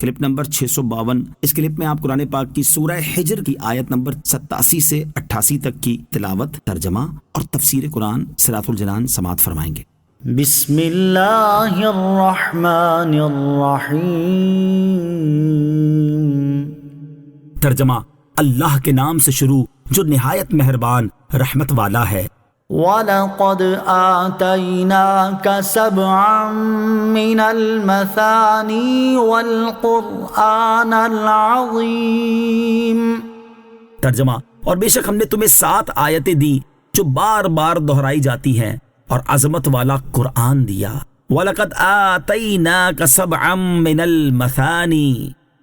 Clip number 652۔ اس clip میں آپ قرآن پاک کی سورہ حجر کی آیت نمبر 87 سے 88 تک کی تلاوت، ترجمہ اور تفسیر قرآن صراط الجنان سماعت فرمائیں گے۔ بسم اللہ الرحمن الرحیم۔ ترجمہ: اللہ کے نام سے شروع جو نہایت مہربان رحمت والا ہے۔ وَلَقَدْ آتَيْنَاكَ سَبْعًا مِّنَ الْمَثَانِي وَالْقُرْآنَ الْعَظِيمَ۔ ترجمہ: اور بے شک ہم نے تمہیں 7 آیتیں دی جو بار بار دہرائی جاتی ہیں اور عظمت والا قرآن دیا۔ وَلَقَدْ آتَيْنَاكَ سَبْعًا مِّنَ الْمَثَانِي،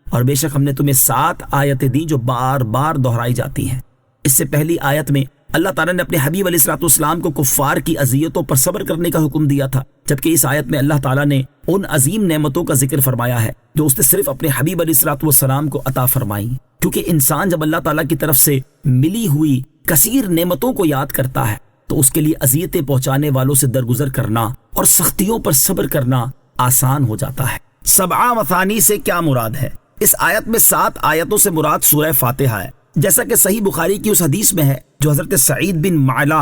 اور بے شک ہم نے تمہیں 7 آیتیں دی جو بار بار دہرائی جاتی ہیں۔ اس سے پہلی آیت میں اللہ تعالیٰ نے اپنے حبیب علیہ الصلوۃ والسلام کو کفار کی اذیتوں پر صبر کرنے کا حکم دیا تھا، جبکہ اس آیت میں اللہ تعالیٰ نے ان عظیم نعمتوں کا ذکر فرمایا ہے جو اس نے صرف اپنے حبیب علیہ الصلوۃ والسلام کو عطا فرمائیں، کیونکہ انسان جب اللہ تعالیٰ کی طرف سے ملی ہوئی کثیر نعمتوں کو یاد کرتا ہے تو اس کے لیے اذیتیں پہنچانے والوں سے درگزر کرنا اور سختیوں پر صبر کرنا آسان ہو جاتا ہے۔ 7 مثانی سے کیا مراد ہے؟ اس آیت میں 7 آیتوں سے مراد سورہ فاتحہ ہے، جیسا کہ صحیح بخاری کی اس حدیث میں ہے جو حضرت سعید بن معلا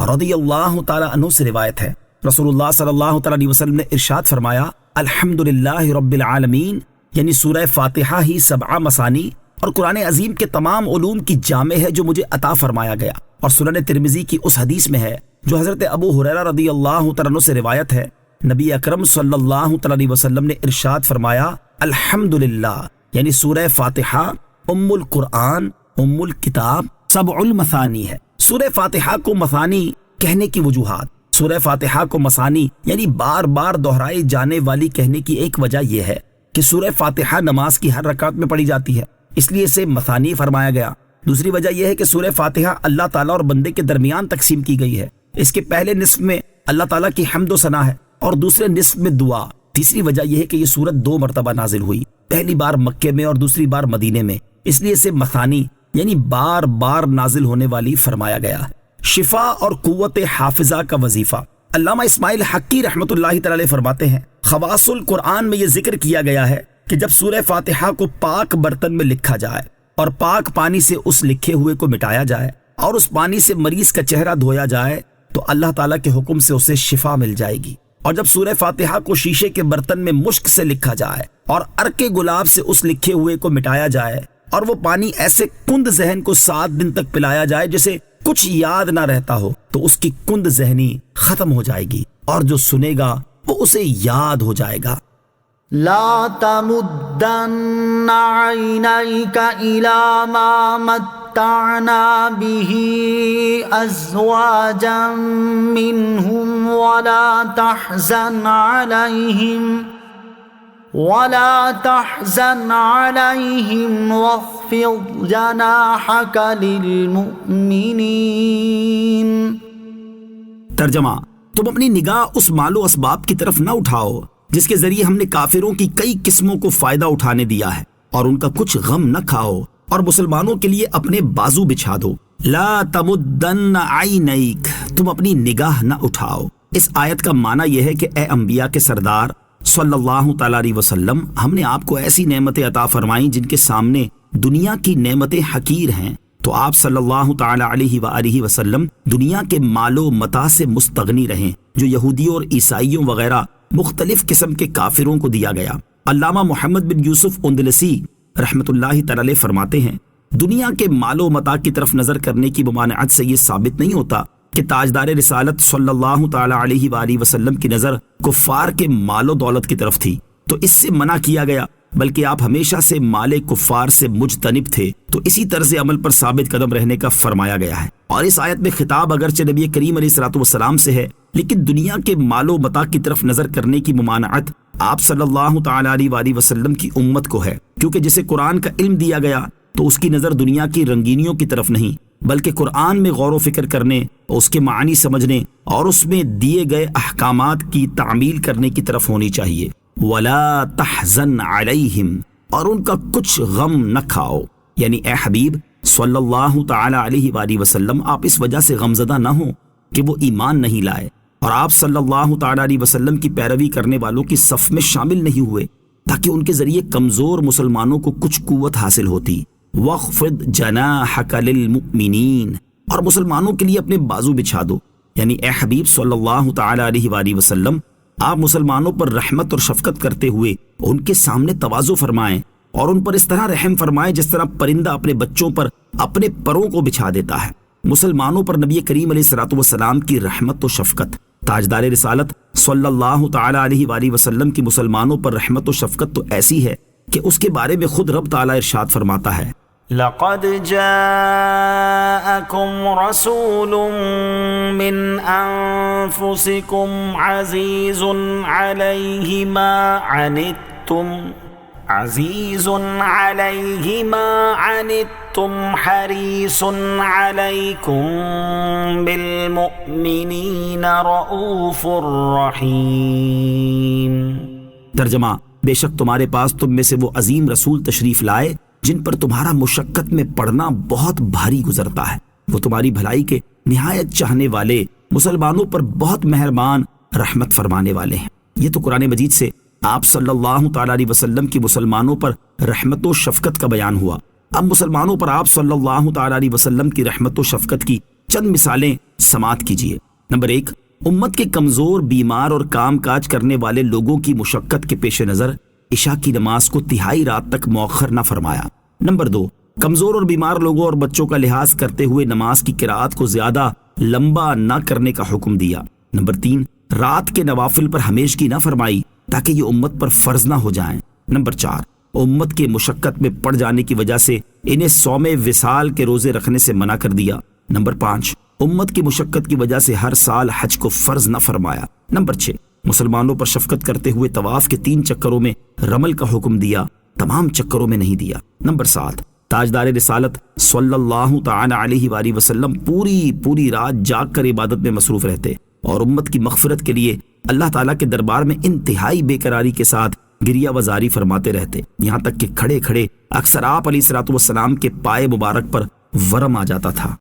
رضی اللہ تعالی عنہ سے روایت ہے۔ رسول اللہ صلی اللہ تعالی علیہ وسلم نے ارشاد فرمایا، الحمدللہ رب العالمین، یعنی سورہ فاتحہ ہی 7 مثانی اور قرآن عظیم کے تمام علوم کی جامع ہے جو مجھے عطا فرمایا گیا۔ اور سنن ترمذی کی اس حدیث میں ہے جو حضرت ابو ہریرہ رضی اللہ تعالی عنہ سے روایت ہے، نبی اکرم صلی اللہ تعالی علیہ وسلم نے ارشاد فرمایا، الحمدللہ، یعنی سورہ فاتحہ ام القرآن، ام الکتاب، 7 المثانی ہے۔ سورہ فاتحہ کو مثانی کہنے کی وجوہات: سورہ فاتحہ کو مثانی یعنی بار بار دہرائی جانے والی کہنے کی ایک وجہ یہ ہے کہ سورہ فاتحہ نماز کی ہر رکعت میں پڑھی جاتی ہے، اس لیے اسے مثانی فرمایا گیا۔ دوسری وجہ یہ ہے کہ سورہ فاتحہ اللہ تعالیٰ اور بندے کے درمیان تقسیم کی گئی ہے، اس کے پہلے نصف میں اللہ تعالیٰ کی حمد و ثنا ہے اور دوسرے نصف میں دعا۔ تیسری وجہ یہ ہے کہ یہ سورت 2 مرتبہ نازل ہوئی، پہلی بار مکے میں اور دوسری بار مدینے میں، اس لیے اسے مثانی یعنی بار بار نازل ہونے والی فرمایا گیا۔ شفا اور قوت حافظہ کا وظیفہ: علامہ اسماعیل حقی رحمۃ اللہ تعالی فرماتے ہیں، خواص القرآن میں یہ ذکر کیا گیا ہے کہ جب سورہ فاتحہ کو پاک برتن میں لکھا جائے اور پاک پانی سے اس لکھے ہوئے کو مٹایا جائے اور اس پانی سے مریض کا چہرہ دھویا جائے تو اللہ تعالیٰ کے حکم سے اسے شفا مل جائے گی۔ اور جب سورہ فاتحہ کو شیشے کے برتن میں مشک سے لکھا جائے اور عرق گلاب سے اس لکھے ہوئے کو مٹایا جائے اور وہ پانی ایسے کند ذہن کو 7 دن تک پلایا جائے جسے کچھ یاد نہ رہتا ہو تو اس کی کند ذہنی ختم ہو جائے گی اور جو سنے گا وہ اسے یاد ہو جائے گا۔ لا تمدن عینیک الی ما متعنا به ازواجا منهم ولا تحزن عليهم واخفض جناحك للمؤمنين۔ ترجمہ: تم اپنی نگاہ اس مال و اسباب کی طرف نہ اٹھاؤ جس کے ذریعے ہم نے کافروں کی کئی قسموں کو فائدہ اٹھانے دیا ہے، اور ان کا کچھ غم نہ کھاؤ، اور مسلمانوں کے لیے اپنے بازو بچھا دو۔ لا تمدن عینیک، تم اپنی نگاہ نہ اٹھاؤ۔ اس آیت کا معنی یہ ہے کہ اے انبیاء کے سردار صلی اللہ تعالی علیہ وسلم، ہم نے آپ کو ایسی نعمتیں عطا فرمائیں جن کے سامنے دنیا کی نعمتیں حقیر ہیں، تو آپ صلی اللہ تعالی علیہ وآلہ وسلم دنیا کے مال و متاع سے مستغنی رہیں جو یہودیوں اور عیسائیوں وغیرہ مختلف قسم کے کافروں کو دیا گیا۔ علامہ محمد بن یوسف اندلسی رحمۃ اللہ تعالی فرماتے ہیں، دنیا کے مال و متاع کی طرف نظر کرنے کی ممانعت سے یہ ثابت نہیں ہوتا کہ تاجدار رسالت صلی اللہ تعالی علیہ وآلہ وسلم کی نظر کفار کے مال و دولت کی طرف تھی تو اس سے منع کیا گیا، بلکہ آپ ہمیشہ سے مال کفار سے مجتنب تھے تو اسی طرز عمل پر ثابت قدم رہنے کا فرمایا گیا ہے۔ اور اس آیت میں خطاب اگرچہ نبی کریم علیہ الصلوۃ والسلام سے ہے، لیکن دنیا کے مال و متاع کی طرف نظر کرنے کی ممانعت آپ صلی اللہ تعالی علیہ وآلہ وسلم کی امت کو ہے، کیونکہ جسے قرآن کا علم دیا گیا تو اس کی نظر دنیا کی رنگینیوں کی طرف نہیں بلکہ قرآن میں غور و فکر کرنے، اس کے معنی سمجھنے اور اس میں دیے گئے احکامات کی تعمیل کرنے کی طرف ہونی چاہیے۔ وَلَا تَحْزَنْ عَلَيْهِمْ، اور ان کا کچھ غم نہ کھاؤ، یعنی اے حبیب صلی اللہ تعالی علیہ وآلہ وسلم، آپ اس وجہ سے غمزدہ نہ ہوں کہ وہ ایمان نہیں لائے اور آپ صلی اللہ تعالی علیہ وسلم کی پیروی کرنے والوں کی صف میں شامل نہیں ہوئے، تاکہ ان کے ذریعے کمزور مسلمانوں کو کچھ قوت حاصل ہوتی۔ وَاخْفِضْ جَنَاحَكَ لِلْمُؤْمِنِينَ، اور مسلمانوں کے لیے اپنے بازو بچھا دو، یعنی اے حبیب صلی اللہ تعالی علیہ وآلہ وسلم، آپ مسلمانوں پر رحمت اور شفقت کرتے ہوئے ان کے سامنے تواضع فرمائیں اور ان پر اس طرح رحم فرمائیں جس طرح پرندہ اپنے بچوں پر اپنے پروں کو بچھا دیتا ہے۔ مسلمانوں پر نبی کریم علیہ الصلوۃ والسلام کی رحمت و شفقت، تاجدار رسالت صلی اللہ تعالی علیہ وآلہ وسلم کی مسلمانوں پر رحمت و شفقت تو ایسی ہے کہ اس کے بارے میں خود رب تعالی ارشاد فرماتا ہے، لقد جاءكم رسول من أنفسكم عزيز عليه ما عنتم حريص عليكم بالمؤمنين رؤوف رحيم۔ ترجمہ، بے شک تمہارے پاس تم میں سے وہ عظیم رسول تشریف لائے جن پر تمہارا مشقت میں پڑنا بہت بھاری گزرتا ہے، وہ تمہاری بھلائی کے نہایت چاہنے والے، مسلمانوں پر بہت مہربان، رحمت فرمانے والے ہیں۔ یہ تو قرآن مجید سے آپ صلی اللہ تعالی علیہ وسلم کی مسلمانوں پر رحمت و شفقت کا بیان ہوا۔ اب مسلمانوں پر آپ صلی اللہ تعالی علیہ وسلم کی رحمت و شفقت کی چند مثالیں سماعت کیجیے۔ نمبر 1، امت کے کمزور، بیمار اور کام کاج کرنے والے لوگوں کی مشقت کے پیش نظر عشاء کی نماز کو تہائی رات تک مؤخر نہ فرمایا۔ نمبر 2، کمزور اور بیمار لوگوں اور بچوں کا لحاظ کرتے ہوئے نماز کی قرات کو زیادہ لمبا نہ کرنے کا حکم دیا۔ نمبر 3، رات کے نوافل پر ہمیشگی نہ فرمائی تاکہ یہ امت پر فرض نہ ہو جائیں۔ نمبر 4، امت کے مشقت میں پڑ جانے کی وجہ سے انہیں صوم وصال کے روزے رکھنے سے منع کر دیا۔ نمبر 5، امت کی مشقت کی وجہ سے ہر سال حج کو فرض نہ فرمایا۔ نمبر 6، مسلمانوں پر شفقت کرتے ہوئے طواف کے 3 چکروں میں رمل کا حکم دیا، تمام چکروں میں نہیں دیا۔ نمبر 7، تاجدار رسالت صلی اللہ تعالی علیہ وآلہ وسلم پوری رات جاگ کر عبادت میں مصروف رہتے اور امت کی مغفرت کے لیے اللہ تعالیٰ کے دربار میں انتہائی بے قراری کے ساتھ گریہ وزاری فرماتے رہتے، یہاں تک کہ کھڑے کھڑے اکثر آپ علیہ الصلوۃ والسلام کے پائے مبارک پر ورم آ جاتا تھا۔